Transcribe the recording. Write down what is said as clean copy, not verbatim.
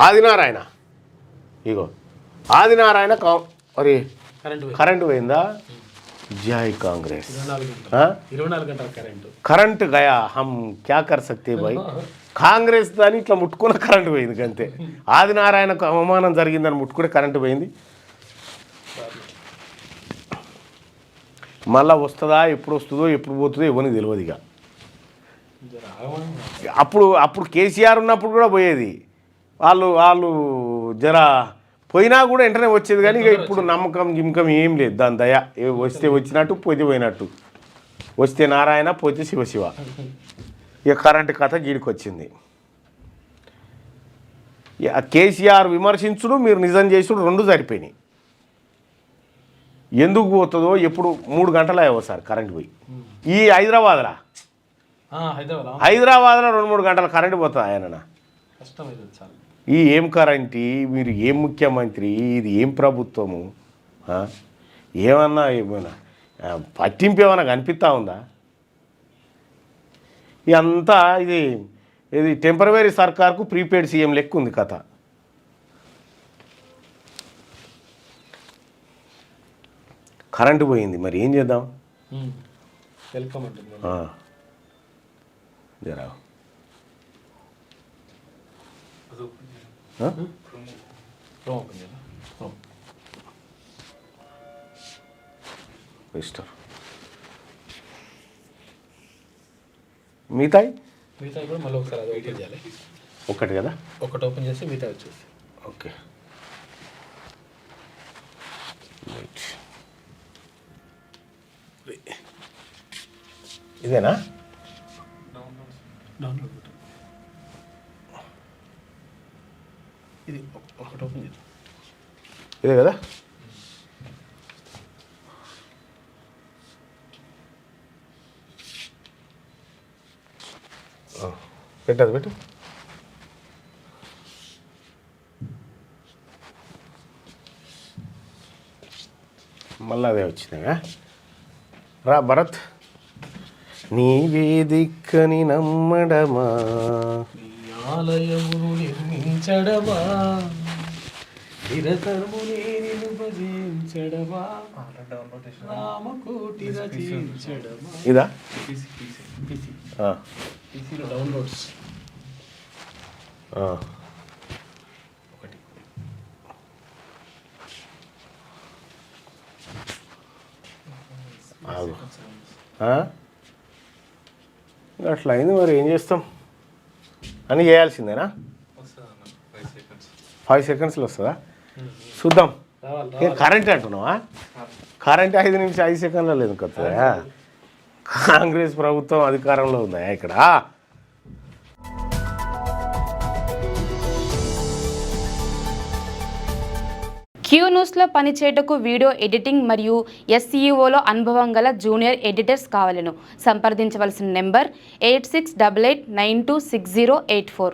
ఆదినారాయణ ఇగో ఆదినారాయణ మరి కరెంటు పోయిందా జై కాంగ్రెస్ 24 గంటల కరెంట్ గయా హమ్ క్యా కర్ సక్తే భాయ్ కాంగ్రెస్ దాన్ని ఇట్లా ముట్టుకున్న కరెంటు పోయింది అంతే ఆదినారాయణకు అవమానం జరిగిందని ముట్టుకుంటే కరెంటు పోయింది మళ్ళీ వస్తుందా ఎప్పుడు వస్తుందో ఎప్పుడు పోతుందో ఎవరికి తెలియదు ఇక అప్పుడు కేసీఆర్ ఉన్నప్పుడు కూడా పోయేది వాళ్ళు జర పోయినా కూడా వెంటనే వచ్చేది కానీ ఇక ఇప్పుడు నమ్మకం గిమ్మకం ఏం లేదు దాని దయ వస్తే వచ్చినట్టు పోతే పోయినట్టు వస్తే నారాయణ పోతే శివశివ ఇక కరెంటు కథ గీడికి వచ్చింది కేసీఆర్ విమర్శించుడు మీరు నిజం చేసుడు రెండు సరిపోయినాయి ఎందుకు పోతుందో ఎప్పుడు 3 గంటలు అయ్యో సార్ కరెంట్ పోయి ఈ హైదరాబాద్లో 2-3 గంటల కరెంటు పోతుంది ఆయన ఈ ఏం కరెంటు మీరు ఏం ముఖ్యమంత్రి ఇది ఏం ప్రభుత్వము ఏమన్నా పట్టింపు ఏమన్నా కనిపిస్తూ ఉందా ఇదంతా ఇది టెంపరవరీ సర్కార్కు ప్రీపెయిడ్ సీఎం లెక్క ఉంది కథ కరెంటు పోయింది మరి ఏం చేద్దాం జరా మిగతాయి కూడా మళ్ళీ ఒకసారి అది ఓపెన్ చేయాలి ఒకటి కదా ఒకటి ఓపెన్ చేసి మిగతా వచ్చేసి ఓకే ఇదేనా డౌన్లోడ్ ఇది ఒకటి ఓపెన్ చేద్దాం ఇదే కదా పెట్టదు పెట్టు మళ్ళీ అదే వచ్చిందిగా రా భరత్ నీవే దిక్కని నమ్మడమా ఆలయమును నిర్మించడమా నిరతరమునే నిన్ను భజించడమా రామకోటి రచించడమా ఇదా పీసీలో డౌన్లోడ్స్ ఒకటి అట్లా అయింది మరి ఏం చేస్తాం అని చేయాల్సిందేనా 5 సెకండ్స్లో వస్తుందా చూద్దాం కరెంట్ అంటున్నావా కరెంట్ 5 నుంచి 5 సెకండ్లో లేదు కొత్తదా కాంగ్రెస్ ప్రభుత్వం అధికారంలో ఉందా ఇక్కడ క్యూ న్యూస్లో పనిచేయటకు వీడియో ఎడిటింగ్ మరియు SEOలో అనుభవం గల జూనియర్ ఎడిటర్స్ కావాలను సంప్రదించవలసిన నెంబర్ 8688926084